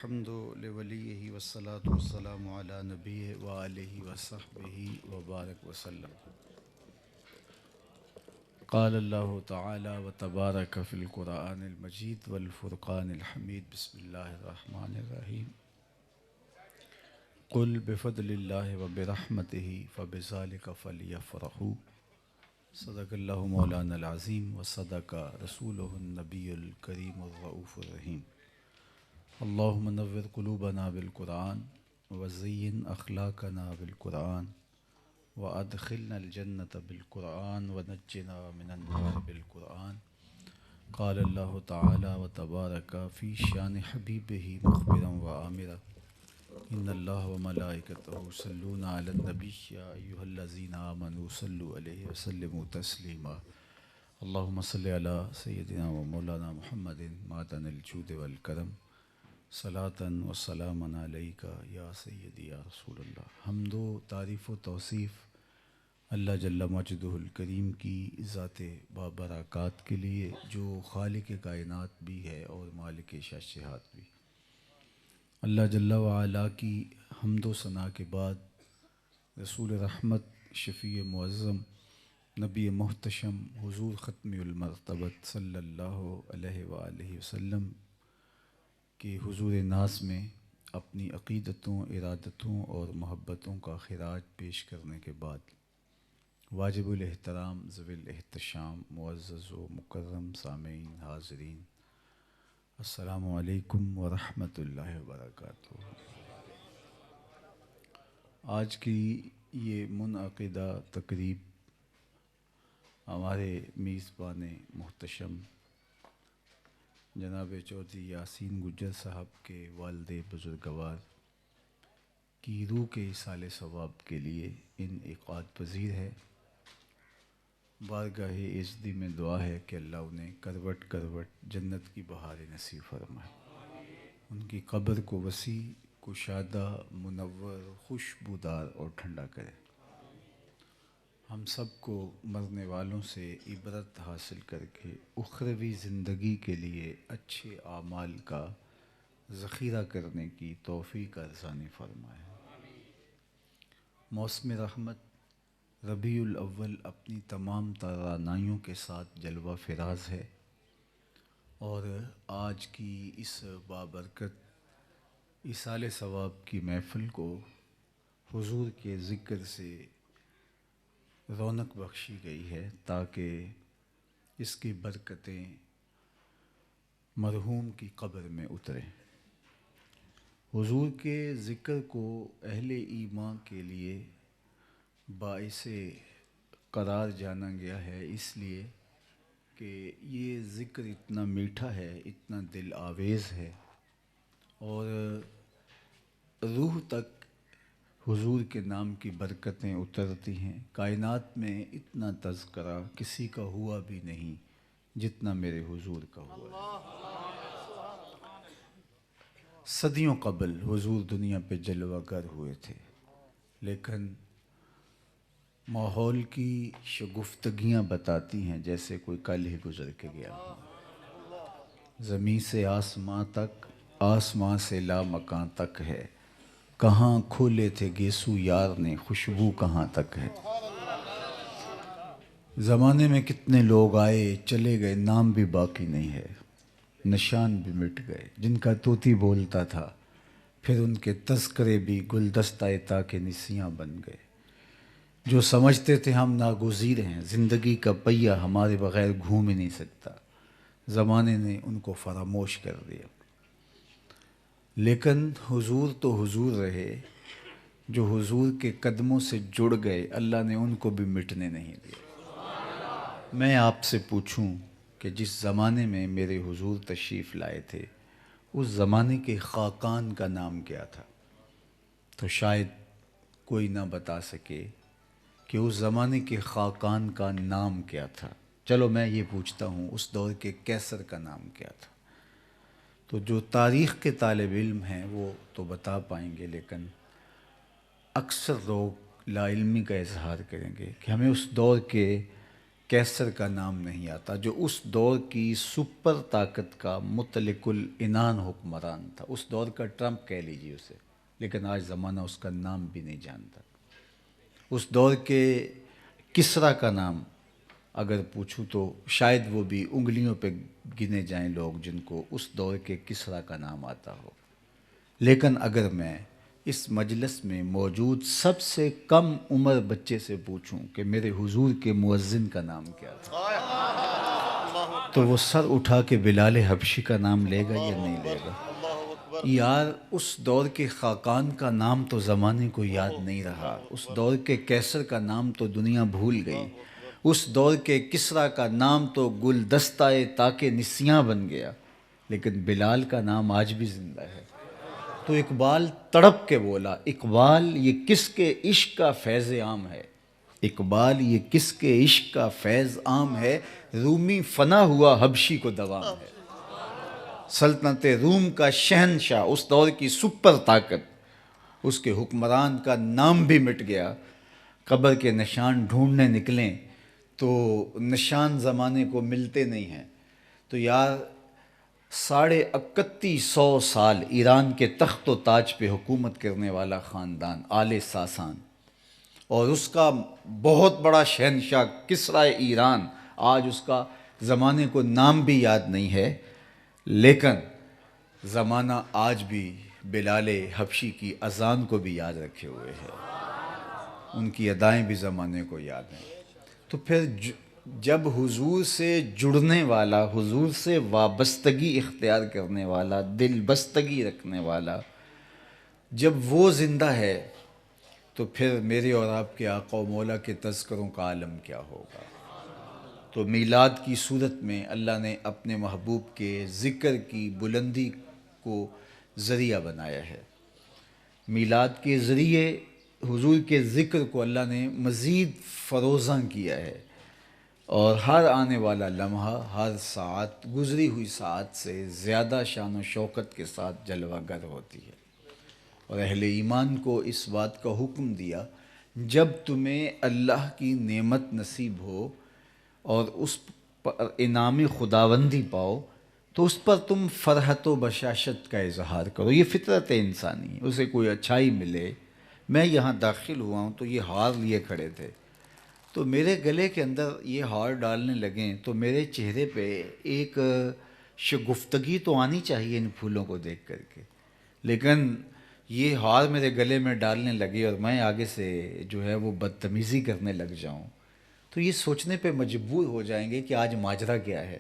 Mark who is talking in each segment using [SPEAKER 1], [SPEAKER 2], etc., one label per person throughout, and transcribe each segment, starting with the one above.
[SPEAKER 1] الحمد لولیہ والصلاة والسلام علی نبی و آلہ و صحبہ وبارک وسلم. قال اللہ تعالی و تبارک فی القرآن المجید والفرقان الحمید. بسم اللہ الرحمن الرحیم. قل بفضل اللہ و برحمتہ فبذلک فلیفرحوا. صدق اللہ مولانا العظیم و صدق رسولہ النبی الکریم الرؤوف الرحیم. اللہم نور قلوبنا بالقرآن وزین اخلاقنا بالقرآن وادخلنا الجنة بالقرآن ونجنا من النار بالقرآن. قال اللہ تعالی و تبارک فی شان حبیبہ مخبرا و آمرا ان اللہ و ملائکتہ یصلون علی النبی یا ایہا الذین آمنوا صلوا علیہ وسلموا تسلیما. اللہم صلی علی سیدنا و مولانا محمد معدن الجود والکرم صلاۃً و سلامً علیک یا سیدی یا رسول اللہ. حمد و تعریف و توصیف اللہ جل مجدہ الکریم کی ذات بابرکات کے لیے جو خالق کائنات بھی ہے اور مالک شاشہات بھی. اللہ جل وعلا کی حمد و ثناء کے بعد رسول رحمت شفیع معظم نبی محتشم حضور ختم المرتبت صلی اللہ علیہ وآلہ وسلم کہ حضور ناز میں اپنی عقیدتوں، ارادتوں اور محبتوں کا خراج پیش کرنے کے بعد واجب الاحترام ذوی الاحتشام معزز و مکرم سامعین حاضرین، السلام علیکم ورحمۃ اللہ وبرکاتہ. آج کی یہ منعقدہ تقریب ہمارے میزبان محتشم جناب چودھری یاسین گجر صاحب کے والد بزرگوار کی روح کے ایصال ثواب کے لیے انعقاد پذیر ہے. بارگاہ عزدی میں دعا ہے کہ اللہ انہیں کروٹ کروٹ جنت کی بہار نصیب فرمائے، ان کی قبر کو وسیع، کشادہ، منور، خوشبودار اور ٹھنڈا کرے. ہم سب کو مرنے والوں سے عبرت حاصل کر کے اخروی زندگی کے لیے اچھے اعمال کا ذخیرہ کرنے کی توفیق ارزانی فرمائے. موسم رحمت ربیع الاول اپنی تمام توانائیوں کے ساتھ جلوہ فراز ہے، اور آج کی اس بابرکت ایصال ثواب کی محفل کو حضور کے ذکر سے رونق بخشی گئی ہے تاکہ اس کی برکتیں مرحوم کی قبر میں اتریں. حضور کے ذکر کو اہل ایمان کے لیے باعث قرار جانا گیا ہے، اس لیے کہ یہ ذکر اتنا میٹھا ہے، اتنا دل آویز ہے، اور روح تک حضور کے نام کی برکتیں اترتی ہیں. کائنات میں اتنا تذکرہ کسی کا ہوا بھی نہیں جتنا میرے حضور کا ہوا ہے. صدیوں قبل حضور دنیا پہ جلوہ گر ہوئے تھے، لیکن ماحول کی شگفتگیاں بتاتی ہیں جیسے کوئی کل ہی گزر کے گیا ہو. زمین سے آسماں تک، آسماں سے لامکاں تک ہے، کہاں کھولے تھے گیسو یار نے، خوشبو کہاں تک ہے. زمانے میں کتنے لوگ آئے چلے گئے، نام بھی باقی نہیں ہے، نشان بھی مٹ گئے. جن کا طوطی بولتا تھا پھر ان کے تذکرے بھی گلدستہ طاق نسیاں بن گئے. جو سمجھتے تھے ہم ناگزیر ہیں، زندگی کا پہیہ ہمارے بغیر گھوم ہی نہیں سکتا، زمانے نے ان کو فراموش کر دیا. لیکن حضور تو حضور رہے. جو حضور کے قدموں سے جڑ گئے اللہ نے ان کو بھی مٹنے نہیں دیا. میں آپ سے پوچھوں کہ جس زمانے میں میرے حضور تشریف لائے تھے اس زمانے کے خاقان کا نام کیا تھا؟ تو شاید کوئی نہ بتا سکے کہ اس زمانے کے خاقان کا نام کیا تھا. چلو میں یہ پوچھتا ہوں اس دور کے کیسر کا نام کیا تھا؟ تو جو تاریخ کے طالب علم ہیں وہ تو بتا پائیں گے، لیکن اکثر لوگ لا علمی کا اظہار کریں گے کہ ہمیں اس دور کے کیسر کا نام نہیں آتا، جو اس دور کی سپر طاقت کا مطلق العنان حکمران تھا، اس دور کا ٹرمپ کہہ لیجیے اسے، لیکن آج زمانہ اس کا نام بھی نہیں جانتا۔ اس دور کے کسریٰ کا نام اگر پوچھوں تو شاید وہ بھی انگلیوں پہ گنے جائیں لوگ جن کو اس دور کے کسریٰ کا نام آتا ہو۔ لیکن اگر میں اس مجلس میں موجود سب سے کم عمر بچے سے پوچھوں کہ میرے حضور کے مؤذن کا نام کیا تھا، تو وہ سر اٹھا کے بلال حبشی کا نام لے گا یا نہیں لے گا؟ یار اس دور کے خاقان کا نام تو زمانے کو یاد نہیں رہا، اس دور کے کیسر کا نام تو دنیا بھول گئی، اس دور کے کسریٰ کا نام تو گلدستہ تاک نسیاں بن گیا، لیکن بلال کا نام آج بھی زندہ ہے۔ تو اقبال تڑپ کے بولا، اقبال یہ کس کے عشق کا فیض عام ہے، اقبال یہ کس کے عشق کا فیض عام ہے، رومی فنا ہوا حبشی کو دوام ہے۔ سلطنت روم کا شہنشاہ، اس دور کی سپر طاقت، اس کے حکمران کا نام بھی مٹ گیا۔ قبر کے نشان ڈھونڈنے نکلیں تو نشان زمانے کو ملتے نہیں ہیں۔ تو یار 3150 سال ایران کے تخت و تاج پہ حکومت کرنے والا خاندان آل ساسان، اور اس کا بہت بڑا شہنشاہ کسریٰ ایران، آج اس کا زمانے کو نام بھی یاد نہیں ہے، لیکن زمانہ آج بھی بلال حبشی کی اذان کو بھی یاد رکھے ہوئے ہے، ان کی ادائیں بھی زمانے کو یاد ہیں۔ تو پھر جب حضور سے جڑنے والا، حضور سے وابستگی اختیار کرنے والا، دل بستگی رکھنے والا جب وہ زندہ ہے، تو پھر میرے اور آپ کے آقا و مولا کے تذکروں کا عالم کیا ہوگا۔ تو میلاد کی صورت میں اللہ نے اپنے محبوب کے ذکر کی بلندی کو ذریعہ بنایا ہے۔ میلاد کے ذریعے حضور کے ذکر کو اللہ نے مزید فروزاں کیا ہے، اور ہر آنے والا لمحہ، ہر ساعت، گزری ہوئی ساعت سے زیادہ شان و شوکت کے ساتھ جلوہ گر ہوتی ہے۔ اور اہل ایمان کو اس بات کا حکم دیا، جب تمہیں اللہ کی نعمت نصیب ہو اور اس پر انعام خداوندی پاؤ، تو اس پر تم فرحت و بشاشت کا اظہار کرو۔ یہ فطرت انسانی، اسے کوئی اچھائی ملے۔ میں یہاں داخل ہوا ہوں تو یہ ہار لیے کھڑے تھے، تو میرے گلے کے اندر یہ ہار ڈالنے لگیں تو میرے چہرے پہ ایک شگفتگی تو آنی چاہیے ان پھولوں کو دیکھ کر کے، لیکن یہ ہار میرے گلے میں ڈالنے لگے اور میں آگے سے جو ہے وہ بدتمیزی کرنے لگ جاؤں، تو یہ سوچنے پہ مجبور ہو جائیں گے کہ آج ماجرا کیا ہے۔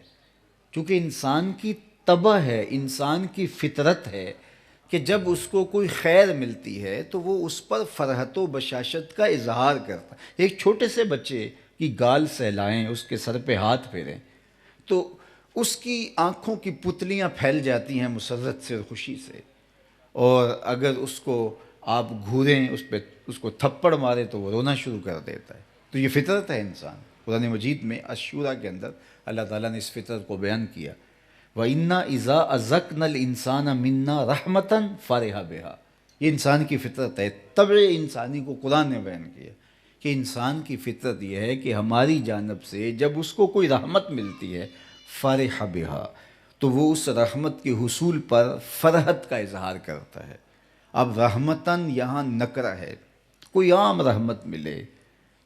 [SPEAKER 1] چونکہ انسان کی طبع ہے، انسان کی فطرت ہے کہ جب اس کو کوئی خیر ملتی ہے تو وہ اس پر فرحت و بشاشت کا اظہار کرتا ہے۔ ایک چھوٹے سے بچے کی گال سہلائیں، اس کے سر پہ ہاتھ پھیریں تو اس کی آنکھوں کی پتلیاں پھیل جاتی ہیں مسرت سے اور خوشی سے، اور اگر اس کو آپ گھوریں، اس کو تھپڑ مارے تو وہ رونا شروع کر دیتا ہے۔ تو یہ فطرت ہے انسان۔ قرآن مجید میں الشورى کے اندر اللہ تعالیٰ نے اس فطرت کو بیان کیا، وَإِنَّا إِذَا أَذَقْنَا الْإِنسَانَ مِنَّا رَحْمَةً فَرِحَ بِهَا۔ یہ انسان کی فطرت ہے، طبع انسانی کو قرآن نے بیان کیا کہ انسان کی فطرت یہ ہے کہ ہماری جانب سے جب اس کو کوئی رحمت ملتی ہے فَرِحَ بِهَا، تو وہ اس رحمت کے حصول پر فرحت کا اظہار کرتا ہے۔ اب رحمتاً یہاں نکرہ ہے، کوئی عام رحمت ملے،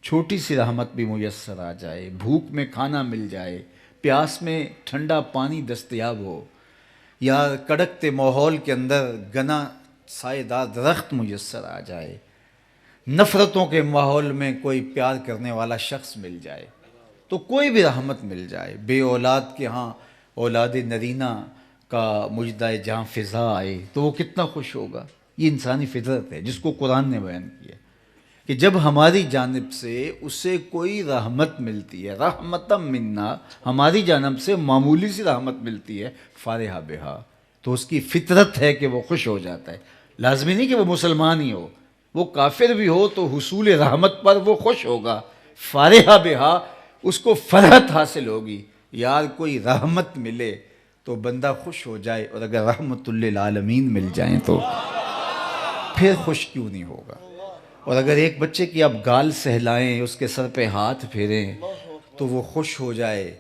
[SPEAKER 1] چھوٹی سی رحمت بھی میسر آ جائے، بھوک میں کھانا مل جائے، پیاس میں ٹھنڈا پانی دستیاب ہو، یا کڑکتے ماحول کے اندر گنا سائے دار درخت میسر آ جائے، نفرتوں کے ماحول میں کوئی پیار کرنے والا شخص مل جائے، تو کوئی بھی رحمت مل جائے، بے اولاد کے ہاں اولاد نرینہ کا مجدہ جہاں فضا آئے تو وہ کتنا خوش ہوگا۔ یہ انسانی فطرت ہے جس کو قرآن نے بیان کیا کہ جب ہماری جانب سے اسے کوئی رحمت ملتی ہے، رحمتم منا، ہماری جانب سے معمولی سی رحمت ملتی ہے، فارحہ بہا، تو اس کی فطرت ہے کہ وہ خوش ہو جاتا ہے۔ لازمی نہیں کہ وہ مسلمان ہی ہو، وہ کافر بھی ہو تو حصول رحمت پر وہ خوش ہوگا، فارحہ بہا، اس کو فرحت حاصل ہوگی۔ یار کوئی رحمت ملے تو بندہ خوش ہو جائے، اور اگر رحمت للعالمین مل جائیں تو پھر خوش کیوں نہیں ہوگا۔ اور اگر ایک بچے کی آپ گال سہلائیں، اس کے سر پہ ہاتھ پھیریں، تو وہ خوش ہو جائے،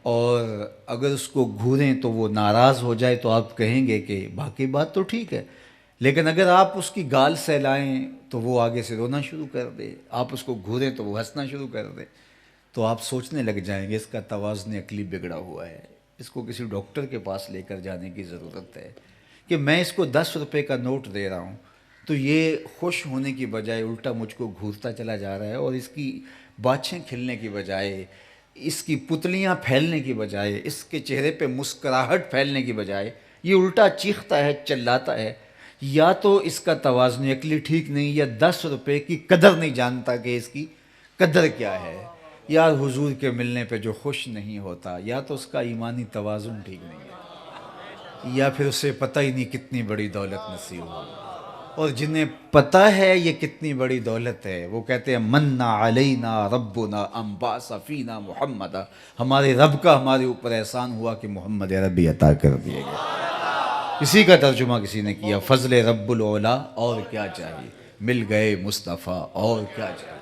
[SPEAKER 1] اور اگر اس کو گھوریں تو وہ ناراض ہو جائے، تو آپ کہیں گے کہ باقی بات تو ٹھیک ہے، لیکن اگر آپ اس کی گال سہلائیں تو وہ آگے سے رونا شروع کر دے، آپ اس کو گھوریں تو وہ ہنسنا شروع کر دے، تو آپ سوچنے لگ جائیں گے اس کا توازن عقلی بگڑا ہوا ہے، اس کو کسی ڈاکٹر کے پاس لے کر جانے کی ضرورت ہے، کہ میں اس کو 10 روپے کا نوٹ دے رہا ہوں تو یہ خوش ہونے کی بجائے الٹا مجھ کو گھورتا چلا جا رہا ہے، اور اس کی باچھیں کھلنے کی بجائے، اس کی پتلیاں پھیلنے کی بجائے، اس کے چہرے پہ مسکراہٹ پھیلنے کی بجائے یہ الٹا چیختا ہے، چلاتا ہے۔ یا تو اس کا توازن عقلی ٹھیک نہیں، یا 10 روپے کی قدر نہیں جانتا کہ اس کی قدر کیا ہے، یا حضور کے ملنے پہ جو خوش نہیں ہوتا، یا تو اس کا ایمانی توازن ٹھیک نہیں ہے، یا پھر اسے پتہ ہی نہیں کتنی بڑی دولت نصیب ہوئی۔ اور جنہیں پتہ ہے یہ کتنی بڑی دولت ہے، وہ کہتے ہیں منا علینا ربنا ام بعث فینا محمد، ہمارے رب کا ہمارے اوپر احسان ہوا کہ محمد عربی عطا کر دیے گئے۔ اسی کا ترجمہ کسی نے کیا فضل رب العلا، اور کیا چاہیے، مل گئے مصطفیٰ، اور کیا چاہیے۔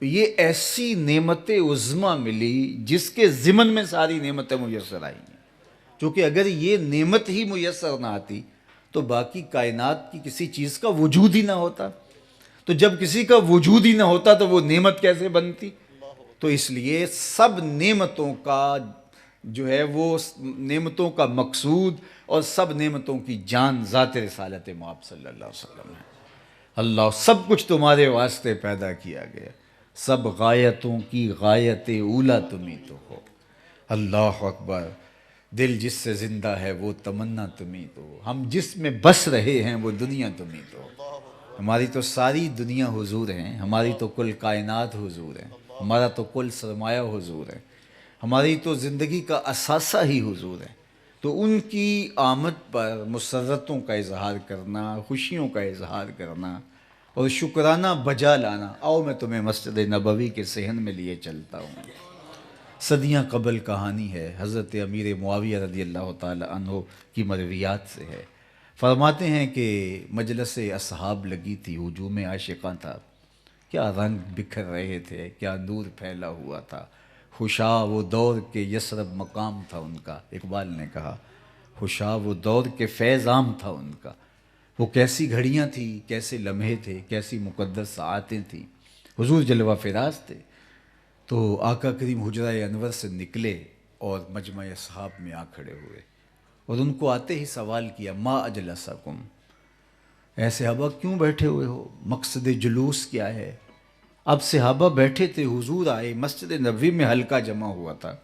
[SPEAKER 1] یہ ایسی نعمت عظمیٰ ملی جس کے ضمن میں ساری نعمتیں میسر آئی ہیں، کیونکہ اگر یہ نعمت ہی میسر نہ آتی تو باقی کائنات کی کسی چیز کا وجود ہی نہ ہوتا، تو جب کسی کا وجود ہی نہ ہوتا تو وہ نعمت کیسے بنتی؟ تو اس لیے سب نعمتوں کا جو ہے وہ نعمتوں کا مقصود اور سب نعمتوں کی جان ذات رسالت مآب صلی اللہ علیہ وسلم ہے۔ اللہ سب کچھ تمہارے واسطے پیدا کیا گیا، سب غایتوں کی غایت اولا تمہیں تو ہو۔ اللہ اکبر، دل جس سے زندہ ہے وہ تمنا تمہیں تو ہو، ہم جس میں بس رہے ہیں وہ دنیا تمہیں تو ہو۔ ہماری تو ساری دنیا حضور ہیں، ہماری تو کل کائنات حضور ہیں، ہمارا تو کل سرمایہ حضور ہے، ہماری تو زندگی کا اثاثہ ہی حضور ہے۔ تو ان کی آمد پر مسرتوں کا اظہار کرنا، خوشیوں کا اظہار کرنا اور شکرانہ بجا لانا۔ آؤ میں تمہیں مسجد نبوی کے صحن میں لیے چلتا ہوں۔ صدیاں قبل کہانی ہے، حضرت امیر معاویہ رضی اللہ تعالی عنہ کی مرویات سے ہے۔ فرماتے ہیں کہ مجلس اصحاب لگی تھی، ہجوم عاشقاں تھا، کیا رنگ بکھر رہے تھے، کیا نور پھیلا ہوا تھا، خوشا وہ دور کے یثرب مقام تھا ان کا، اقبال نے کہا خوشا وہ دور کے فیض عام تھا ان کا۔ وہ کیسی گھڑیاں تھیں، کیسے لمحے تھے، کیسی مقدس ساعتیں تھیں، حضور جلوہ فراز تھے۔ تو آقا کریم حجرہ انور سے نکلے اور مجمع اصحاب میں آ کھڑے ہوئے، اور ان کو آتے ہی سوال کیا ما اجلسکم، اے صحابہ کیوں بیٹھے ہوئے ہو، مقصد جلوس کیا ہے؟ اب صحابہ بیٹھے تھے، حضور آئے، مسجد نبوی میں حلقہ جمع ہوا تھا،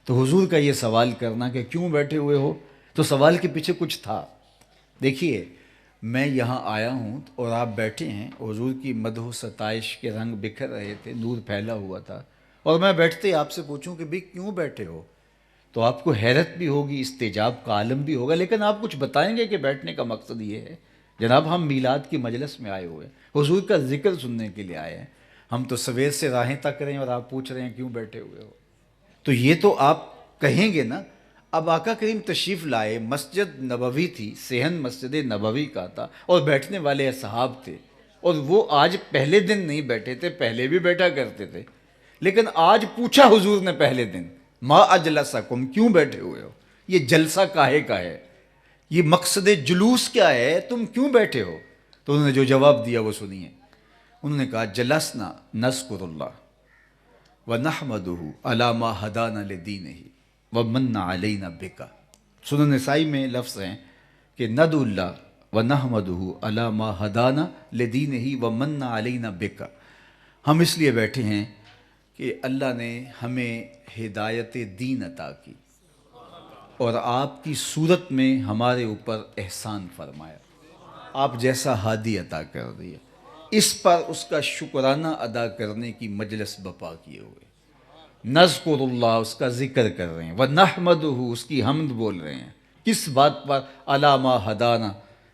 [SPEAKER 1] تو حضور کا یہ سوال کرنا کہ کیوں بیٹھے ہوئے ہو، تو سوال کے پیچھے کچھ تھا۔ دیکھیے میں یہاں آیا ہوں اور آپ بیٹھے ہیں، حضور کی مدح و ستائش کے رنگ بکھر رہے تھے، نور پھیلا ہوا تھا، اور میں بیٹھتے آپ سے پوچھوں کہ بھئی کیوں بیٹھے ہو، تو آپ کو حیرت بھی ہوگی، استعجاب کا عالم بھی ہوگا، لیکن آپ کچھ بتائیں گے کہ بیٹھنے کا مقصد یہ ہے جناب ہم میلاد کی مجلس میں آئے ہوئے ہیں، حضور کا ذکر سننے کے لیے آئے ہیں، ہم تو سویر سے راہیں تک رہے ہیں اور آپ پوچھ رہے ہیں کیوں بیٹھے ہوئے ہو، تو یہ تو آپ کہیں گے نا۔ اب آقا کریم تشریف لائے، مسجد نبوی تھی، صحن مسجد نبوی کا تھا، اور بیٹھنے والے اصحاب تھے، اور وہ آج پہلے دن نہیں بیٹھے تھے، پہلے بھی بیٹھا کرتے تھے، لیکن آج پوچھا حضور نے پہلے دن ما اجلسکم، کیوں بیٹھے ہوئے ہو، یہ جلسہ کاہے کا ہے، یہ مقصد جلوس کیا ہے، تم کیوں بیٹھے ہو؟ تو انہوں نے جو جواب دیا وہ سنیے۔ انہوں نے کہا جلسنا نذکر اللہ وَنَحْمَدُهُ عَلَى مَا هَدَانَا لِدِينِهِ وَمَنَّ عَلَيْنَا بِكَ۔ سنن نسائی میں لفظ ہیں کہ ندعو اللہ وَنَحْمَدُهُ عَلَى مَا هَدَانَا لِدِينِهِ وَمَنَّ عَلَيْنَا بِكَ، ہم اس لیے بیٹھے ہیں کہ اللہ نے ہمیں ہدایت دین عطا کی اور آپ کی صورت میں ہمارے اوپر احسان فرمایا، آپ جیسا ہادی عطا کر دیا، اس پر اس کا شکرانہ ادا کرنے کی مجلس بپا کیے ہوئے، نذکر اللہ، اس کا ذکر کر رہے ہیں، وَنَحْمَدُهُ، اس کی حمد بول رہے ہیں، کس بات پر؟ عَلَى مَا هَدَانَا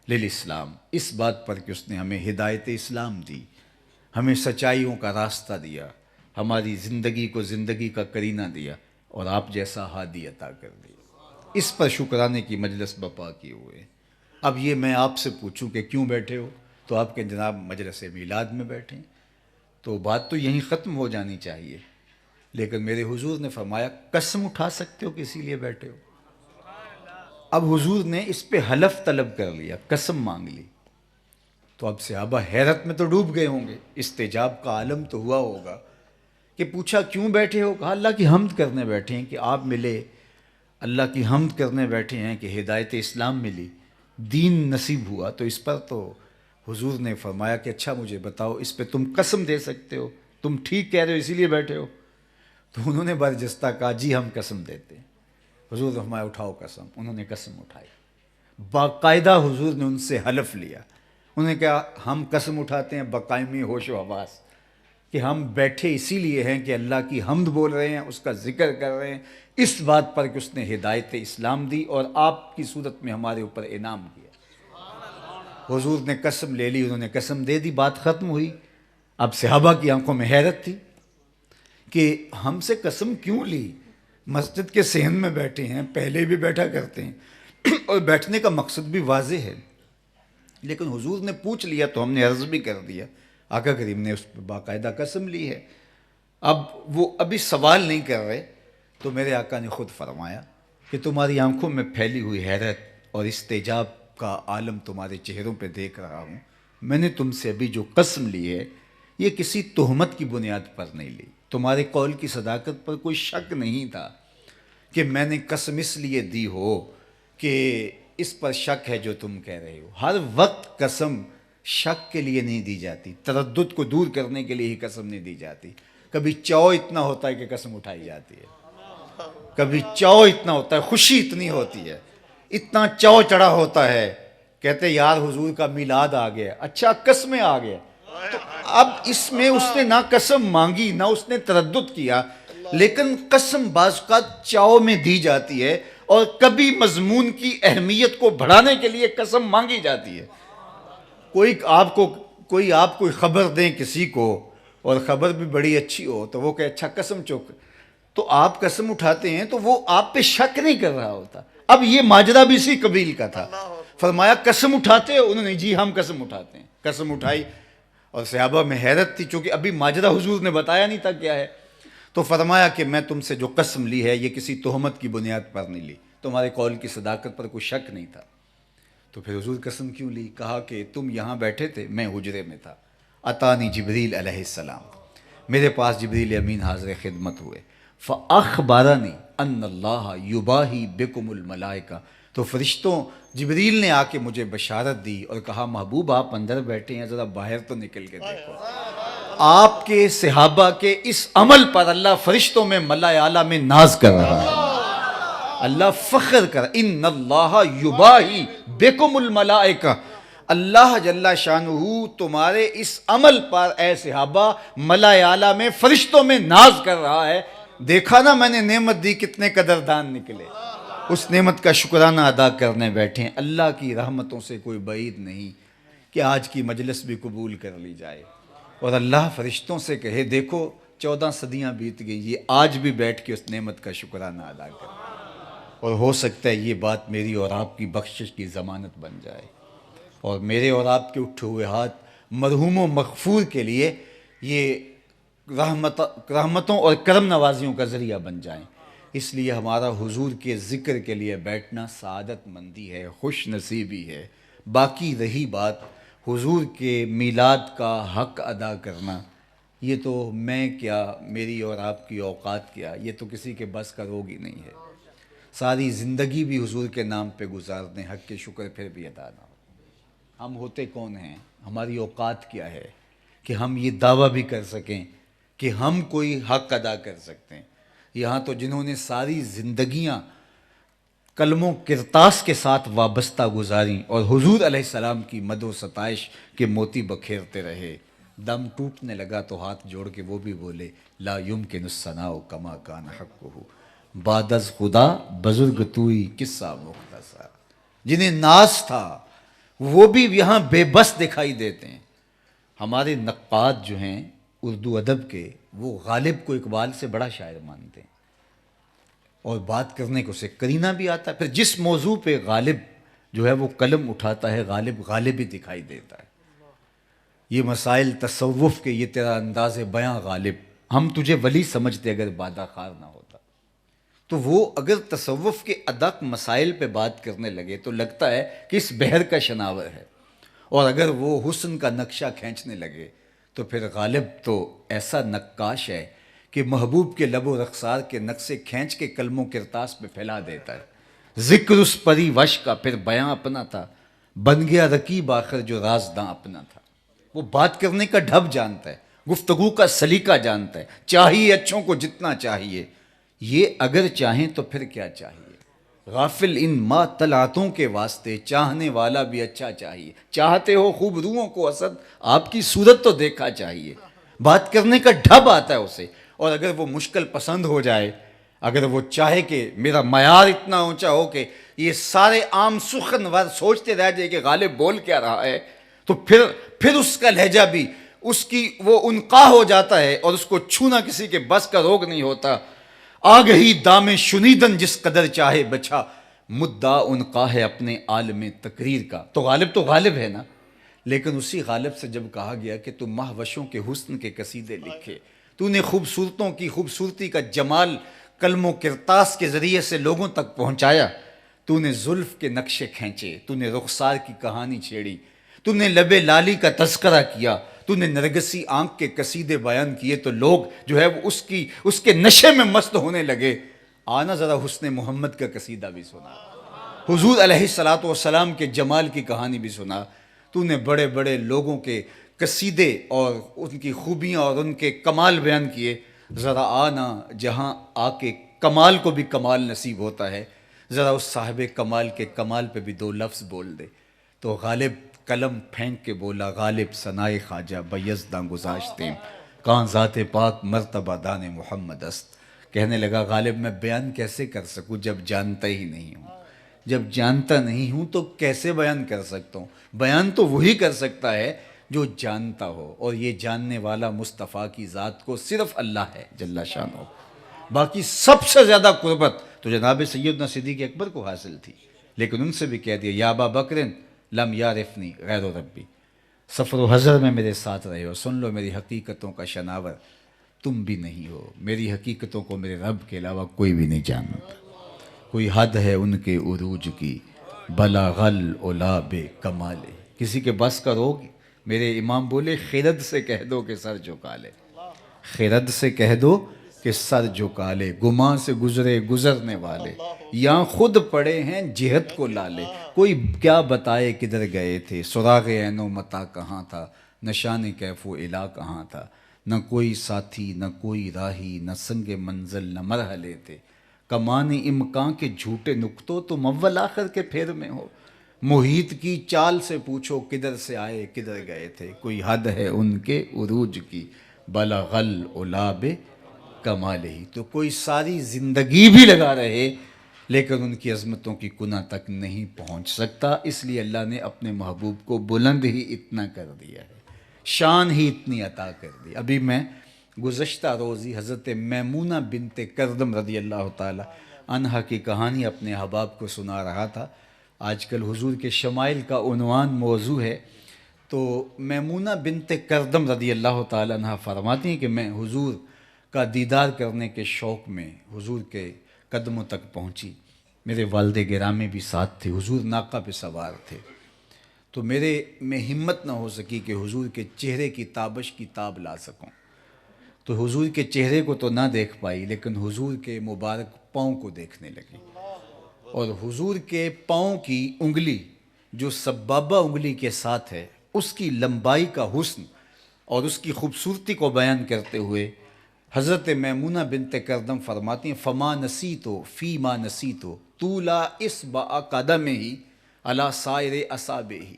[SPEAKER 1] لِلْإِسْلَام، اس بات پر کہ اس نے ہمیں ہدایت اسلام دی، ہمیں سچائیوں کا راستہ دیا، ہماری زندگی کو زندگی کا کرینہ دیا، اور آپ جیسا ہادی عطا کر دیا، اس پر شکرانے کی مجلس بپا کیے ہوئے۔ اب یہ میں آپ سے پوچھوں کہ کیوں بیٹھے ہو، تو آپ کے جناب مجلس میلاد میں بیٹھیں، تو بات تو یہیں ختم ہو جانی چاہیے، لیکن میرے حضور نے فرمایا قسم اٹھا سکتے ہو کہ اسی لیے بیٹھے ہو؟ اب حضور نے اس پہ حلف طلب کر لیا، قسم مانگ لی. تو اب صحابہ حیرت میں تو ڈوب گئے ہوں گے، استجاب کا عالم تو ہوا ہوگا کہ پوچھا کیوں بیٹھے ہو؟ کہا اللہ کی حمد کرنے بیٹھے ہیں کہ آپ ملے، اللہ کی حمد کرنے بیٹھے ہیں کہ ہدایت اسلام ملی، دین نصیب ہوا. تو اس پر تو حضور نے فرمایا کہ اچھا مجھے بتاؤ اس پہ تم قسم دے سکتے ہو، تم ٹھیک کہہ رہے ہو اسی لیے بیٹھے ہو؟ تو انہوں نے برجستہ کہا جی ہم قسم دیتے ہیں. حضور نے فرمایا اٹھاؤ قسم. انہوں نے قسم اٹھائی، باقاعدہ حضور نے ان سے حلف لیا. انہوں نے کہا ہم قسم اٹھاتے ہیں بقائمی ہوش و حواس کہ ہم بیٹھے اسی لیے ہیں کہ اللہ کی حمد بول رہے ہیں، اس کا ذکر کر رہے ہیں، اس بات پر کہ اس نے ہدایت اسلام دی اور آپ کی صورت میں ہمارے اوپر انعام کیا. حضور نے قسم لے لی، انہوں نے قسم دے دی، بات ختم ہوئی. اب صحابہ کی آنکھوں میں حیرت تھی کہ ہم سے قسم کیوں لی؟ مسجد کے صحن میں بیٹھے ہیں، پہلے بھی بیٹھا کرتے ہیں اور بیٹھنے کا مقصد بھی واضح ہے، لیکن حضور نے پوچھ لیا تو ہم نے عرض بھی کر دیا. آقا کریم نے اس پہ باقاعدہ قسم لی ہے. اب وہ ابھی سوال نہیں کر رہے تو میرے آقا نے خود فرمایا کہ تمہاری آنکھوں میں پھیلی ہوئی حیرت اور استجاب کا عالم تمہارے چہروں پہ دیکھ رہا ہوں. میں نے تم سے ابھی جو قسم لی ہے یہ کسی تہمت کی بنیاد پر نہیں لی، تمہارے قول کی صداقت پر کوئی شک نہیں تھا کہ میں نے قسم اس لیے دی ہو کہ اس پر شک ہے جو تم کہہ رہے ہو. ہر وقت قسم شک کے لیے نہیں دی جاتی، تردد کو دور کرنے کے لیے ہی قسم نہیں دی جاتی. کبھی چاؤ اتنا ہوتا ہے کہ قسم اٹھائی جاتی ہے، کبھی چاؤ اتنا ہوتا ہے، خوشی اتنی ہوتی ہے، اتنا چاؤ چڑھا ہوتا ہے، کہتے یار حضور کا میلاد آ گیا، اچھا قسمیں آ گیا. تو اب اس میں اس نے نہ قسم مانگی نہ اس نے تردد کیا، لیکن قسم بعض کا چاؤ میں دی جاتی ہے اور کبھی مضمون کی اہمیت کو بڑھانے کے لیے قسم مانگی جاتی ہے. کوئی آپ کو خبر دیں کسی کو اور خبر بھی بڑی اچھی ہو تو وہ کہ اچھا قسم چوک، تو آپ قسم اٹھاتے ہیں تو وہ آپ پہ شک نہیں کر رہا ہوتا. اب یہ ماجرا بھی اسی قبیل کا تھا. فرمایا قسم اٹھاتے ہو؟ انہوں نے جی ہم قسم اٹھاتے ہیں. قسم اٹھائی اور صحابہ میں حیرت تھی چونکہ ابھی ماجرا حضور نے بتایا نہیں تھا کیا ہے. تو فرمایا کہ میں تم سے جو قسم لی ہے یہ کسی تہمت کی بنیاد پر نہیں لی، تمہارے قول کی صداقت پر کوئی شک نہیں تھا. تو پھر حضور قسم کیوں لی؟ کہا کہ تم یہاں بیٹھے تھے، میں حجرے میں تھا، اتانی جبریل علیہ السلام، میرے پاس جبریل امین حاضر خدمت ہوئے، فاخبرنی ان اللہ یباہی بکم الملائکہ، تو فرشتوں جبریل نے آ کے مجھے بشارت دی اور کہا محبوب آپ اندر بیٹھے ہیں، ذرا باہر تو نکل کے دیکھو. آپ کے صحابہ کے اس عمل پر اللہ فرشتوں میں ملائے اعلیٰ میں ناز کر رہا ہے، اللہ فخر کر، ان اللہ یباہی بکم الملائکہ، اللہ جل شانہ تمہارے اس عمل پر اے صحابہ ملائے اعلیٰ میں فرشتوں میں ناز کر رہا ہے. دیکھا نا میں نے نعمت دی، کتنے قدردان نکلے، اس نعمت کا شکرانہ ادا کرنے بیٹھے ہیں. اللہ کی رحمتوں سے کوئی بعید نہیں کہ آج کی مجلس بھی قبول کر لی جائے اور اللہ فرشتوں سے کہے دیکھو 14 صدیاں بیت گئی، یہ آج بھی بیٹھ کے اس نعمت کا شکرانہ ادا کر، اور ہو سکتا ہے یہ بات میری اور آپ کی بخشش کی ضمانت بن جائے اور میرے اور آپ کے اٹھے ہوئے ہاتھ مرحوم و مغفور کے لیے یہ رحمتوں اور کرم نوازیوں کا ذریعہ بن جائیں. اس لیے ہمارا حضور کے ذکر کے لیے بیٹھنا سعادت مندی ہے، خوش نصیبی ہے. باقی رہی بات حضور کے میلاد کا حق ادا کرنا، یہ تو میں کیا، میری اور آپ کی اوقات کیا، یہ تو کسی کے بس کا روگ ہی نہیں ہے. ساری زندگی بھی حضور کے نام پہ گزار دیں، حق کے شکر پھر بھی ادا نہ ہو. ہم ہوتے کون ہیں، ہماری اوقات کیا ہے کہ ہم یہ دعویٰ بھی کر سکیں کہ ہم کوئی حق ادا کر سکتے ہیں. یہاں تو جنہوں نے ساری زندگیاں قلم و کرتاس کے ساتھ وابستہ گزاریں اور حضور علیہ السلام کی مد و ستائش کے موتی بکھیرتے رہے، دم ٹوٹنے لگا تو ہاتھ جوڑ کے وہ بھی بولے لا یمکن الثناء کما کان حقہ، بعد از خدا بزرگ توئی قصہ مختصر. جنہیں ناز تھا وہ بھی یہاں بے بس دکھائی دیتے ہیں. ہمارے نقاد جو ہیں اردو ادب کے، وہ غالب کو اقبال سے بڑا شاعر مانتے ہیں اور بات کرنے کو اسے کرینہ بھی آتا ہے. پھر جس موضوع پہ غالب جو ہے وہ قلم اٹھاتا ہے غالب ہی دکھائی دیتا ہے. یہ مسائل تصوف کے، یہ تیرا انداز بیاں غالب، ہم تجھے ولی سمجھتے اگر بادہ خار نہ ہوتا. تو وہ اگر تصوف کے ادق مسائل پہ بات کرنے لگے تو لگتا ہے کہ اس بحر کا شناور ہے، اور اگر وہ حسن کا نقشہ کھینچنے لگے تو پھر غالب تو ایسا نقاش ہے کہ محبوب کے لب و رخسار کے نقشے کھینچ کے قلم و کرتاس پہ پھیلا دیتا ہے. ذکر اس پری وش کا پھر بیاں اپنا تھا، بن گیا رقیب آخر جو رازداں اپنا تھا. وہ بات کرنے کا ڈھب جانتا ہے، گفتگو کا سلیقہ جانتا ہے. چاہیے اچھوں کو جتنا چاہیے، یہ اگر چاہیں تو پھر کیا چاہیے. غافل ان ما طلعتوں کے واسطے چاہنے والا بھی اچھا چاہیے. چاہتے ہو خوب روحوں کو اسد، آپ کی صورت تو دیکھا چاہیے. بات کرنے کا ڈھب آتا ہے اسے. اور اگر وہ مشکل پسند ہو جائے، اگر وہ چاہے کہ میرا معیار اتنا اونچا ہو کہ یہ سارے عام سخن ور سوچتے رہ جائے کہ غالب بول کیا رہا ہے، تو پھر اس کا لہجہ بھی اس کی وہ انقا ہو جاتا ہے، اور اس کو چھونا کسی کے بس کا روگ نہیں ہوتا. آگہی دام شنیدن جس قدر چاہے بچا، مدعا انقا ہے اپنے عالم تقریر کا. تو غالب ہے نا. لیکن اسی غالب سے جب کہا گیا کہ تو مہوشوں کے حسن کے قصیدے لکھے، تو نے خوبصورتوں کی خوبصورتی کا جمال قلم و کرتاس کے ذریعے سے لوگوں تک پہنچایا، تو نے زلف کے نقشے کھینچے، تو نے رخسار کی کہانی چھیڑی، تو نے لب لالی کا تذکرہ کیا، تو نے نرگسی آنکھ کے قصیدے بیان کیے، تو لوگ جو ہے وہ اس کے نشے میں مست ہونے لگے. آنا ذرا حسن محمد کا قصیدہ بھی سنا، حضور علیہ الصلوۃ والسلام کے جمال کی کہانی بھی سنا. تو نے بڑے بڑے لوگوں کے قصیدے اور ان کی خوبیاں اور ان کے کمال بیان کیے. ذرا آنا جہاں آ کے کمال کو بھی کمال نصیب ہوتا ہے، ذرا اس صاحب کمال کے کمال پہ بھی دو لفظ بول دے. تو غالب قلم پھینک کے بولا، غالب ثنائے خواجہ بیزداں گذاشتے کہاں ذات پاک مرتبہ دان محمد است. کہنے لگا غالب میں بیان کیسے کر سکوں جب جانتا ہی نہیں ہوں. جب جانتا نہیں ہوں تو کیسے بیان کر سکتا ہوں. بیان تو وہی کر سکتا ہے جو جانتا ہو، اور یہ جاننے والا مصطفیٰ کی ذات کو صرف اللہ ہے جل شانہ. باقی سب سے زیادہ قربت تو جناب سیدنا صدیق اکبر کو حاصل تھی، لیکن ان سے بھی کہہ دیا یا ابا بکر لم یعرفنی غیر ربی، سفر و حضر میں میرے ساتھ رہے ہو، سن لو میری حقیقتوں کا شناور تم بھی نہیں ہو. میری حقیقتوں کو میرے رب کے علاوہ کوئی بھی نہیں جانتا. کوئی حد ہے ان کے عروج کی، بلاغل اولا بے کمال. کسی کے بس کا روگ. میرے امام بولے خرد سے کہہ دو کہ سر جھکا لے، خرد سے کہہ دو کہ سر جھکا لے. گماں سے گزرے گزرنے والے، یہاں خود پڑے ہیں جہت کو لالے. کوئی کیا بتائے کدھر گئے تھے، سراغ عین و متا کہاں تھا، نشان کیف و الا کہاں تھا. نہ کوئی ساتھی نہ کوئی راہی، نہ سنگ منزل نہ مرحلے تھے. کمان امکان کے جھوٹے نکتوں تم اول آخر کے پھیر میں ہو. محیط کی چال سے پوچھو کدھر سے آئے کدھر گئے تھے. کوئی حد ہے ان کے عروج کی، بلغل اولاب کمال ہی. تو کوئی ساری زندگی بھی لگا رہے لیکن ان کی عظمتوں کی کنہ تک نہیں پہنچ سکتا. اس لیے اللہ نے اپنے محبوب کو بلند ہی اتنا کر دیا ہے، شان ہی اتنی عطا کر دی. ابھی میں گزشتہ روزی حضرت میمونہ بنت کردم رضی اللہ تعالی عنہا کی کہانی اپنے احباب کو سنا رہا تھا. آج کل حضور کے شمائل کا عنوان موضوع ہے. تو میمونہ بنت کردم رضی اللہ تعالی عنہا فرماتی ہیں کہ میں حضور کا دیدار کرنے کے شوق میں حضور کے قدموں تک پہنچی. میرے والد گرامی بھی ساتھ تھے، حضور ناقہ پہ سوار تھے. تو میرے میں ہمت نہ ہو سکی کہ حضور کے چہرے کی تابش کی تاب لا سکوں. تو حضور کے چہرے کو تو نہ دیکھ پائی لیکن حضور کے مبارک پاؤں کو دیکھنے لگی. اور حضور کے پاؤں کی انگلی جو سبابہ انگلی کے ساتھ ہے، اس کی لمبائی کا حسن اور اس کی خوبصورتی کو بیان کرتے ہوئے حضرت میمونہ بنت کردم فرماتی ہیں فما نسیتو فی ما نسیتو طولا اصبع قدمہ علی سائر اصابعہ.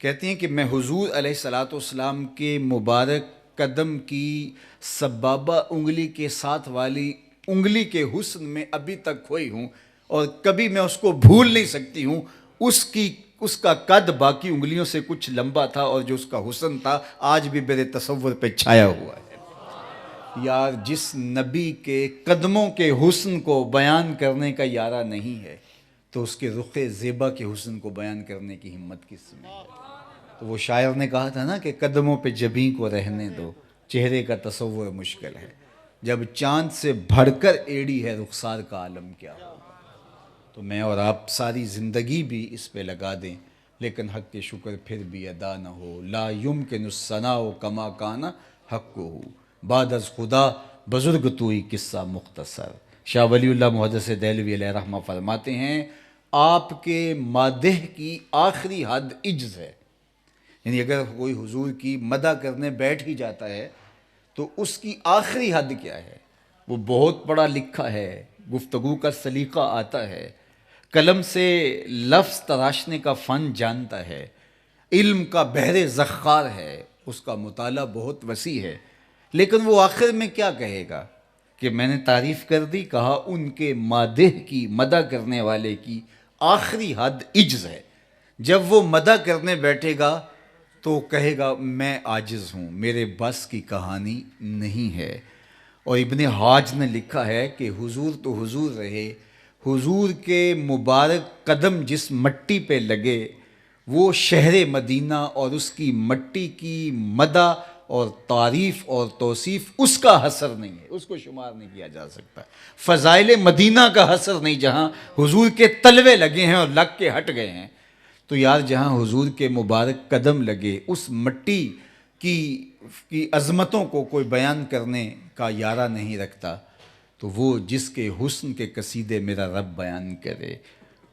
[SPEAKER 1] کہتے ہیں کہ میں حضور علیہ الصلوۃ والسلام کے مبارک قدم کی سبابہ انگلی کے ساتھ والی انگلی کے حسن میں ابھی تک کھوئی ہوں، اور کبھی میں اس کو بھول نہیں سکتی ہوں. اس کا قد باقی انگلیوں سے کچھ لمبا تھا، اور جو اس کا حسن تھا آج بھی میرے تصور پہ چھایا ہوا ہے. یار جس نبی کے قدموں کے حسن کو بیان کرنے کا یارہ نہیں ہے تو اس کے رخ زیبا کے حسن کو بیان کرنے کی ہمت کس میں ہے. تو وہ شاعر نے کہا تھا نا کہ قدموں پہ جبیں کو رہنے دو، چہرے کا تصور مشکل ہے. جب چاند سے بڑھ کر ایڑی ہے رخسار کا عالم کیا ہوگا. تو میں اور آپ ساری زندگی بھی اس پہ لگا دیں لیکن حق کے شکر پھر بھی ادا نہ ہو. لا یمکن الثناء کما کان حق ہو بعد از خدا بزرگ توئی قصہ مختصر. شاہ ولی اللہ محدث دہلوی علیہ رحمہ فرماتے ہیں آپ کے مادح کی آخری حد عجز ہے. یعنی اگر کوئی حضور کی مدح کرنے بیٹھ ہی جاتا ہے تو اس کی آخری حد کیا ہے؟ وہ بہت پڑھا لکھا ہے، گفتگو کا سلیقہ آتا ہے، قلم سے لفظ تراشنے کا فن جانتا ہے، علم کا بحر زخار ہے، اس کا مطالعہ بہت وسیع ہے، لیکن وہ آخر میں کیا کہے گا کہ میں نے تعریف کر دی. کہا ان کے مادح کی مدح کرنے والے کی آخری حد عجز ہے. جب وہ مدح کرنے بیٹھے گا تو کہے گا میں عاجز ہوں، میرے بس کی کہانی نہیں ہے. اور ابن حاج نے لکھا ہے کہ حضور تو حضور رہے، حضور کے مبارک قدم جس مٹی پہ لگے وہ شہر مدینہ اور اس کی مٹی کی مدح اور تعریف اور توصیف اس کا حصر نہیں ہے، اس کو شمار نہیں کیا جا سکتا. فضائل مدینہ کا حصر نہیں جہاں حضور کے تلوے لگے ہیں اور لگ کے ہٹ گئے ہیں. تو یار جہاں حضور کے مبارک قدم لگے اس مٹی کی عظمتوں کو کوئی بیان کرنے کا یارہ نہیں رکھتا تو وہ جس کے حسن کے قصیدے میرا رب بیان کرے.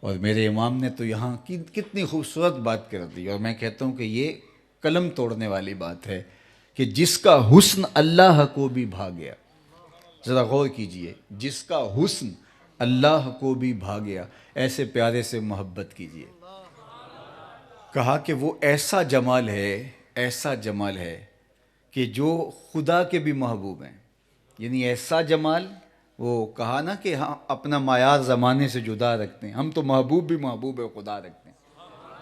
[SPEAKER 1] اور میرے امام نے تو یہاں کتنی خوبصورت بات کر دی، اور میں کہتا ہوں کہ یہ قلم توڑنے والی بات ہے کہ جس کا حسن اللہ کو بھی بھا گیا. ذرا غور کیجئے، جس کا حسن اللہ کو بھی بھا گیا، ایسے پیارے سے محبت کیجئے. کہا کہ وہ ایسا جمال ہے کہ جو خدا کے بھی محبوب ہیں. یعنی ایسا جمال، وہ کہا نا کہ ہاں اپنا معیار زمانے سے جدا رکھتے ہیں، ہم تو محبوب بھی محبوب خدا رکھتے ہیں.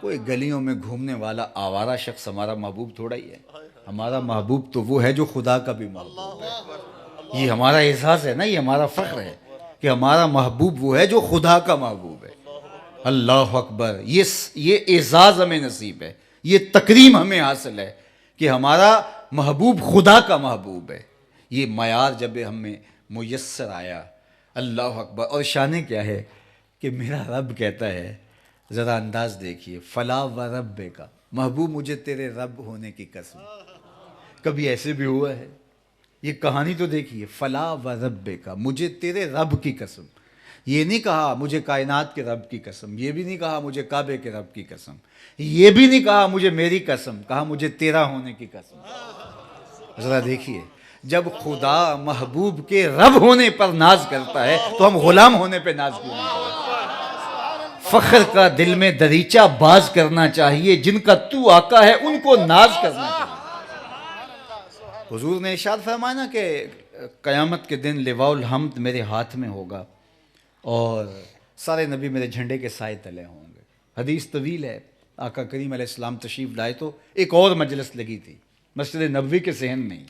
[SPEAKER 1] کوئی گلیوں میں گھومنے والا آوارہ شخص ہمارا محبوب تھوڑا ہی ہے. ہمارا محبوب تو وہ ہے جو خدا کا بھی محبوب ہے. یہ ہمارا احساس ہے نا، یہ ہمارا فخر ہے کہ ہمارا محبوب وہ ہے جو خدا کا محبوب ہے. اللہ اکبر. یہ اعزاز ہمیں نصیب ہے، یہ تکریم ہمیں حاصل ہے کہ ہمارا محبوب خدا کا محبوب ہے. یہ معیار جب ہمیں میسر آیا، اللہ اکبر. اور شان کیا ہے کہ میرا رب کہتا ہے، ذرا انداز دیکھیے، فلا و رب کا محبوب مجھے تیرے رب ہونے کی قسم. کبھی ایسے بھی ہوا ہے؟ یہ کہانی تو دیکھیے، فلا و رب کا مجھے تیرے رب کی قسم. یہ نہیں کہا مجھے کائنات کے رب کی قسم، یہ بھی نہیں کہا مجھے کعبے کے رب کی قسم، یہ بھی نہیں کہا مجھے میری قسم، کہا مجھے تیرا ہونے کی قسم. ذرا دیکھیے، جب خدا محبوب کے رب ہونے پر ناز کرتا ہے تو ہم غلام ہونے پہ ناز کیوں نہیں کرتے؟ فخر کا دل میں دریچہ باز کرنا چاہیے، جن کا تو آقا ہے ان کو ناز کرنا چاہیے. حضور نے ارشاد فرمایا نا کہ قیامت کے دن لواء الحمد میرے ہاتھ میں ہوگا اور سارے نبی میرے جھنڈے کے سائے تلے ہوں گے. حدیث طویل ہے. آقا کریم علیہ السلام تشریف لائے تو ایک اور مجلس لگی تھی مسجد نبوی کے صحن میں ہی،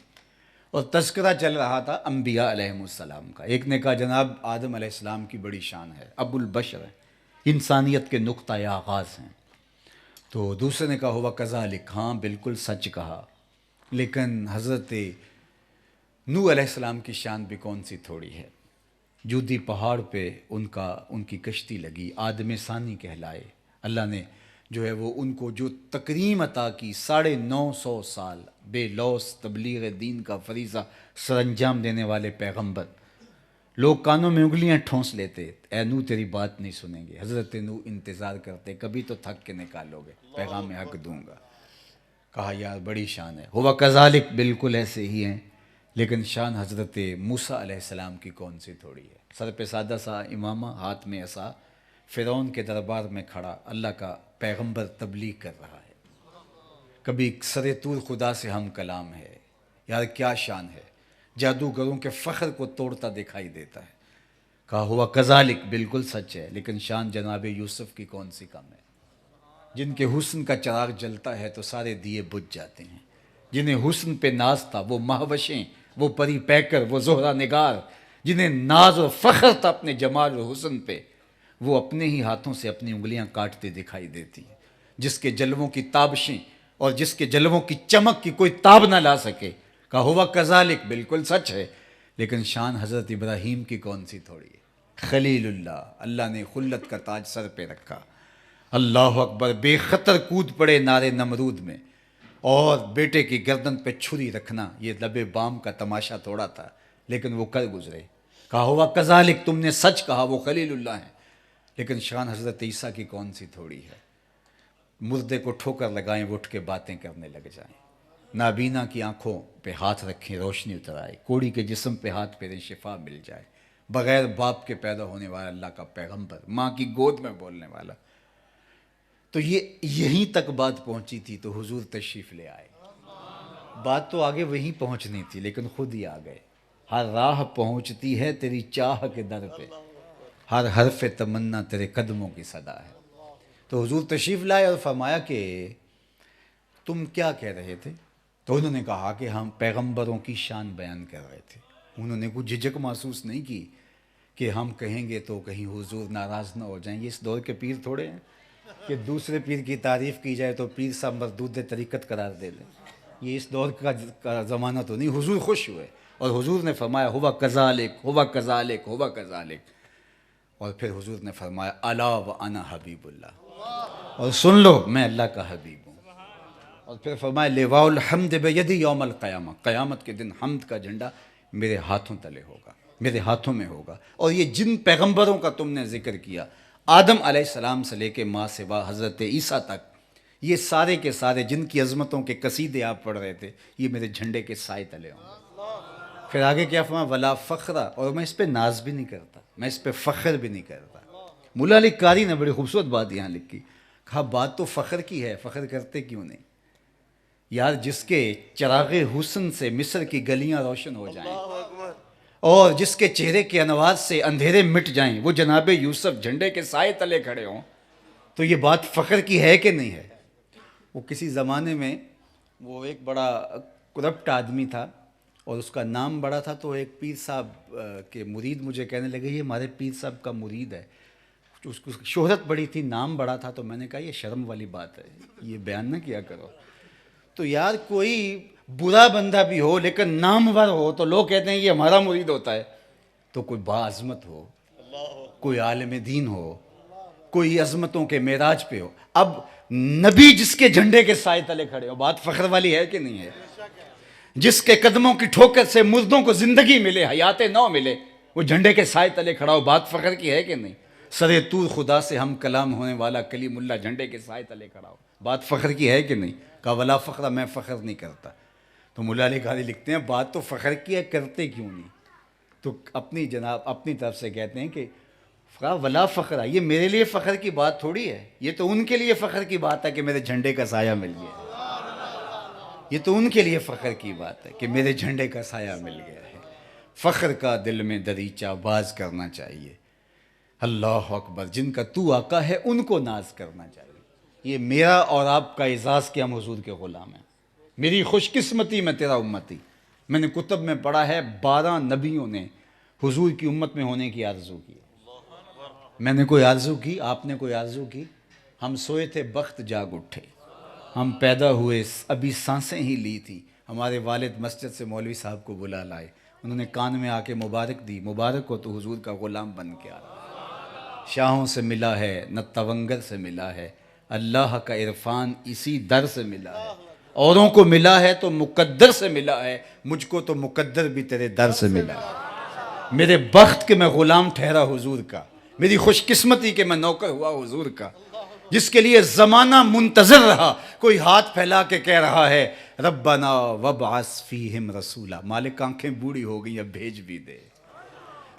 [SPEAKER 1] اور تذکرہ چل رہا تھا انبیاء علیہ السلام کا. ایک نے کہا جناب آدم علیہ السلام کی بڑی شان ہے، ابو البشر ہیں، انسانیت کے نقطۂ آغاز ہیں. تو دوسرے نے کہا ہوا کذالک، ہاں بالکل سچ کہا، لیکن حضرت نوح علیہ السلام کی شان بھی کون سی تھوڑی ہے. جودی پہاڑ پہ ان کی کشتی لگی، آدم ثانی کہلائے. اللہ نے جو ہے وہ ان کو جو تکریم عطا کی، 950 سال بے لوث تبلیغ دین کا فریضہ سر انجام دینے والے پیغمبر. لوگ کانوں میں انگلیاں ٹھونس لیتے، اے نوح تیری بات نہیں سنیں گے. حضرت نوح انتظار کرتے، کبھی تو تھک کے نکالو گے، پیغام حق دوں گا. کہا یار بڑی شان ہے. ہوا کذالک، بالکل ایسے ہی ہیں، لیکن شان حضرت موسیٰ علیہ السلام کی کون سی تھوڑی ہے. سر پہ سادہ سا امامہ، ہاتھ میں عصا، فرعون کے دربار میں کھڑا، اللہ کا پیغمبر تبلیغ کر رہا ہے. کبھی سر طور خدا سے ہم کلام ہے. یار کیا شان ہے، جادوگروں کے فخر کو توڑتا دکھائی دیتا ہے. کہا ہوا کذالک، بالکل سچ ہے، لیکن شان جناب یوسف کی کون سی کم ہے. جن کے حسن کا چراغ جلتا ہے تو سارے دیے بجھ جاتے ہیں. جنہیں حسن پہ ناز تھا، وہ مہوشیں، وہ پری پیکر، وہ زہرہ نگار، جنہیں ناز و فخر تھا اپنے جمال و حسن پہ، وہ اپنے ہی ہاتھوں سے اپنی انگلیاں کاٹتے دکھائی دیتی ہیں. جس کے جلووں کی تابشیں اور جس کے جلووں کی چمک کی کوئی تاب نہ لا سکے. کہا ہوا کذالک، بالکل سچ ہے، لیکن شان حضرت ابراہیم کی کون سی تھوڑی ہے؟ خلیل اللہ، اللہ نے خلت کا تاج سر پہ رکھا، اللہ اکبر، بے خطر کود پڑے نارے نمرود میں، اور بیٹے کی گردن پہ چھری رکھنا یہ لب بام کا تماشا تھوڑا تھا، لیکن وہ کر گزرے۔ کہا ہوا کذالک، تم نے سچ کہا، وہ خلیل اللہ ہیں۔ لیکن شان حضرت عیسیٰ کی کون سی تھوڑی ہے؟ مردے کو ٹھوکر لگائیں وہ اٹھ کے باتیں کرنے لگ جائیں، نابینا کی آنکھوں پہ ہاتھ رکھیں روشنی اتر آئے، کوڑی کے جسم پہ ہاتھ پھیریں شفا مل جائے، بغیر باپ کے پیدا ہونے والا اللہ کا پیغمبر، ماں کی گود میں بولنے والا۔ تو یہیں تک بات پہنچی تھی تو حضور تشریف لے آئے۔ بات تو آگے وہیں پہنچنی تھی لیکن خود ہی آ گئے۔ ہر راہ پہنچتی ہے تیری چاہ کے در پہ، ہر حرف تمنا تیرے قدموں کی صدا ہے۔ تو حضور تشریف لائے اور فرمایا کہ تم کیا کہہ رہے تھے؟ تو انہوں نے کہا کہ ہم پیغمبروں کی شان بیان کر رہے تھے۔ انہوں نے کوئی جھجک محسوس نہیں کی کہ ہم کہیں گے تو کہیں حضور ناراض نہ ہو جائیں، یہ اس دور کے پیر تھوڑے ہیں کہ دوسرے پیر کی تعریف کی جائے تو پیر صاحب مردود طریقت قرار دے دیں۔ یہ اس دور کا زمانہ تو نہیں۔ حضور خوش ہوئے اور حضور نے فرمایا ہوا کذالک، ہوا کذالک، ہوا کذالک۔ اور پھر حضور نے فرمایا الا وانا حبیب اللہ، اور سن لو میں اللہ کا حبیب ہوں۔ اور پھر فرمایا لواء الحمد بیدی یوم القیامہ، قیامت کے دن حمد کا جھنڈا میرے ہاتھوں تلے ہوگا، میرے ہاتھوں میں ہوگا۔ اور یہ جن پیغمبروں کا تم نے ذکر کیا، آدم علیہ السلام سے لے کے ماں سوا حضرت عیسیٰ تک، یہ سارے کے سارے جن کی عظمتوں کے قصیدے آپ پڑھ رہے تھے، یہ میرے جھنڈے کے سائے تلے ہوں گے۔ پھر آگے کیا فرمایا ولا فخرا، اور میں اس پہ ناز بھی نہیں کرتا، میں اس پہ فخر بھی نہیں کرتا۔ مولا علی قاری نے بڑی خوبصورت بات یہاں لکھی، کہا بات تو فخر کی ہے، فخر کرتے کیوں نہیں؟ یار جس کے چراغ حسن سے مصر کی گلیاں روشن ہو جائیں اور جس کے چہرے کے انوار سے اندھیرے مٹ جائیں، وہ جناب یوسف جھنڈے کے سائے تلے کھڑے ہوں، تو یہ بات فخر کی ہے کہ نہیں ہے؟ وہ کسی زمانے میں وہ ایک بڑا کرپٹ آدمی تھا اور اس کا نام بڑا تھا، تو ایک پیر صاحب کے مرید مجھے کہنے لگے یہ ہمارے پیر صاحب کا مرید ہے، اس کو شہرت بڑی تھی، نام بڑا تھا۔ تو میں نے کہا یہ شرم والی بات ہے، یہ بیان نہ کیا کرو۔ تو یار کوئی برا بندہ بھی ہو لیکن نامور ہو تو لوگ کہتے ہیں یہ ہمارا مرید ہوتا ہے۔ تو کوئی باعظمت ہو، کوئی عالم دین ہو، کوئی عظمتوں کے معراج پہ ہو، اب نبی جس کے جھنڈے کے سائے تلے کھڑے ہو، بات فخر والی ہے کہ نہیں ہے؟ جس کے قدموں کی ٹھوکر سے مردوں کو زندگی ملے، حیات نو ملے، وہ جھنڈے کے سائے تلے کھڑا ہو، بات فخر کی ہے کہ نہیں؟ سرے طور خدا سے ہم کلام ہونے والا کلیم اللہ جھنڈے کے سائے تلے کھڑا ہو، بات فخر کی ہے کہ نہیں؟ کہا ولا فخر، میں فخر نہیں کرتا۔ تو مولا علی قاری لکھتے ہیں بات تو فخر کی ہے، کرتے کیوں نہیں؟ تو اپنی طرف سے کہتے ہیں کہ ولا فخر، یہ میرے لیے فخر کی بات تھوڑی ہے، یہ تو ان کے لیے فخر کی بات ہے کہ میرے جھنڈے کا سایہ مل گیا ہے، یہ تو ان کے لیے فخر کی بات ہے کہ میرے جھنڈے کا سایہ مل گیا ہے۔ فخر کا دل میں دریچہ باز کرنا چاہیے، اللہ اکبر، جن کا تو آقا ہے ان کو ناز کرنا چاہیے۔ یہ میرا اور آپ کا اعزاز کہ ہم حضور کے غلام ہیں، میری خوش قسمتی میں تیرا امتی۔ میں نے کتب میں پڑھا ہے 12 نبیوں نے حضور کی امت میں ہونے کی آرزو کی۔ میں نے کوئی آرزو کی، آپ نے کوئی آرزو کی؟ ہم سوئے تھے بخت جاگ اٹھے، ہم پیدا ہوئے ابھی سانسیں ہی لی تھی، ہمارے والد مسجد سے مولوی صاحب کو بلا لائے، انہوں نے کان میں آ کے مبارک دی، مبارک ہو تو حضور کا غلام بن کے آ رہا۔ شاہوں سے ملا ہے نہ تونگر سے ملا ہے، اللہ کا عرفان اسی در سے ملا ہے، اوروں کو ملا ہے تو مقدر سے ملا ہے، مجھ کو تو مقدر بھی تیرے در سے ملا ہے۔ میرے بخت کہ میں غلام ٹھہرا حضور کا، میری خوش قسمتی کہ میں نوکر ہوا حضور کا، جس کے لیے زمانہ منتظر رہا۔ کوئی ہاتھ پھیلا کے کہہ رہا ہے ربنا وابعث فیہم رسولا، مالک آنکھیں بوڑھی ہو گئی اب بھیج بھی دے۔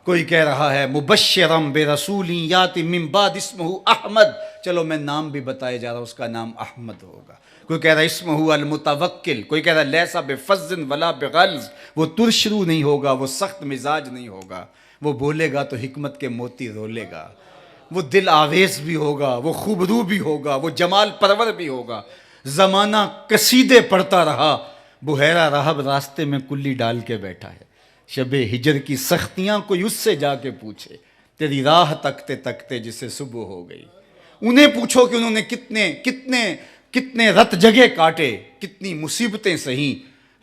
[SPEAKER 1] کوئی کہہ رہا ہے مبشرم برسول یاتی من بعد اسمہ احمد، چلو میں نام بھی بتائے جا رہا ہوں، اس کا نام احمد ہوگا۔ کوئی کہہ رہا ہے اسمہ المتوکل، کوئی کہہ رہا ہے لیسا بفظ ولا بغلظ، وہ ترشرو نہیں ہوگا، وہ سخت مزاج نہیں ہوگا، وہ بولے گا تو حکمت کے موتی رولے گا، وہ دل آویز بھی ہوگا، وہ خوبرو بھی ہوگا، وہ جمال پرور بھی ہوگا۔ زمانہ قصیدے پڑھتا رہا، بحیرہ راہب راستے میں کلی ڈال کے بیٹھا ہے۔ شب ہجر کی سختیاں کوئی اس سے جا کے پوچھے، تیری راہ تکتے تکتے جسے صبح ہو گئی۔ انہیں پوچھو کہ انہوں نے کتنے رت جگہ کاٹے، کتنی مصیبتیں سہیں،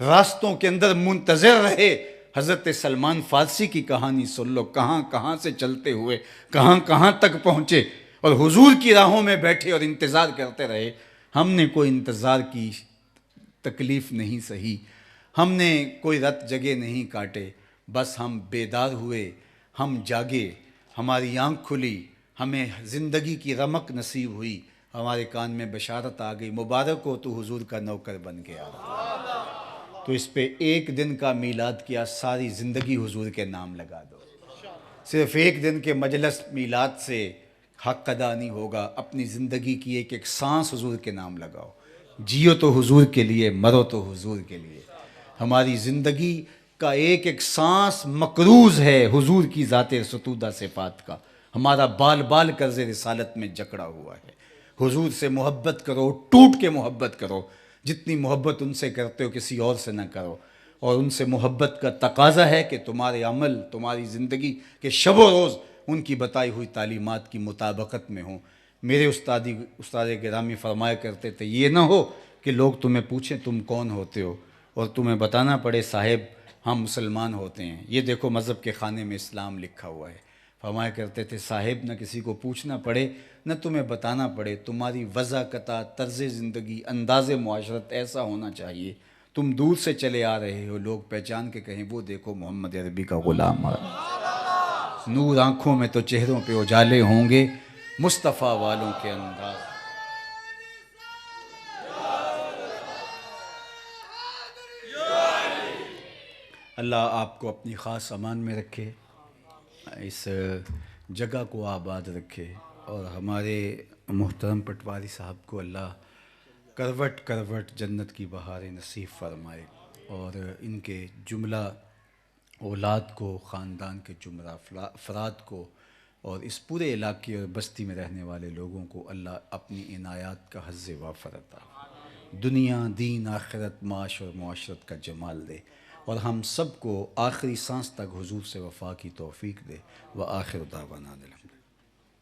[SPEAKER 1] راستوں کے اندر منتظر رہے، حضرت سلمان فارسی کی کہانی سن لو، کہاں کہاں سے چلتے ہوئے کہاں کہاں تک پہنچے اور حضور کی راہوں میں بیٹھے اور انتظار کرتے رہے۔ ہم نے کوئی انتظار کی تکلیف نہیں سہی، ہم نے کوئی رت جگہ نہیں کاٹے، بس ہم بیدار ہوئے، ہم جاگے، ہماری آنکھ کھلی، ہمیں زندگی کی رمق نصیب ہوئی، ہمارے کان میں بشارت آ گئی، مبارک ہو تو حضور کا نوکر بن کے آ رہا۔ تو اس پہ ایک دن کا میلاد کیا، ساری زندگی حضور کے نام لگا دو۔ صرف ایک دن کے مجلس میلاد سے حق ادا نہیں ہوگا، اپنی زندگی کی ایک ایک سانس حضور کے نام لگاؤ، جیو تو حضور کے لیے، مرو تو حضور کے لیے۔ ہماری زندگی کا ایک ایک سانس مقروض ہے حضور کی ذات ستودہ صفات کا، ہمارا بال بال قرض رسالت میں جکڑا ہوا ہے۔ حضور سے محبت کرو، ٹوٹ کے محبت کرو، جتنی محبت ان سے کرتے ہو کسی اور سے نہ کرو، اور ان سے محبت کا تقاضا ہے کہ تمہارے عمل، تمہاری زندگی کے شب و روز ان کی بتائی ہوئی تعلیمات کی مطابقت میں ہوں۔ میرے استاد گرامی فرمایا کرتے تھے، یہ نہ ہو کہ لوگ تمہیں پوچھیں تم کون ہوتے ہو اور تمہیں بتانا پڑے صاحب ہم مسلمان ہوتے ہیں، یہ دیکھو مذہب کے خانے میں اسلام لکھا ہوا ہے۔ فرمایا کرتے تھے صاحب نہ کسی کو پوچھنا پڑے نہ تمہیں بتانا پڑے، تمہاری وضاقتہ، طرز زندگی، انداز معاشرت ایسا ہونا چاہیے تم دور سے چلے آ رہے ہو، لوگ پہچان کے کہیں وہ دیکھو محمد عربی کا غلام ہے۔ نور آنکھوں میں تو چہروں پہ اجالے ہوں گے، مصطفیٰ والوں کے انداز۔ اللہ آپ کو اپنی خاص امان میں رکھے، اس جگہ کو آباد رکھے، اور ہمارے محترم پٹواری صاحب کو اللہ کروٹ کروٹ جنت کی بہاریں نصیب فرمائے، اور ان کے جملہ اولاد کو، خاندان کے جملہ افراد کو، اور اس پورے علاقے اور بستی میں رہنے والے لوگوں کو اللہ اپنی عنایات کا حظ وافر عطا، دنیا دین آخرت معاش اور معاشرت کا جمال دے، اور ہم سب کو آخری سانس تک حضور سے وفا کی توفیق دے۔ وآخر دعوانا الحمدللہ۔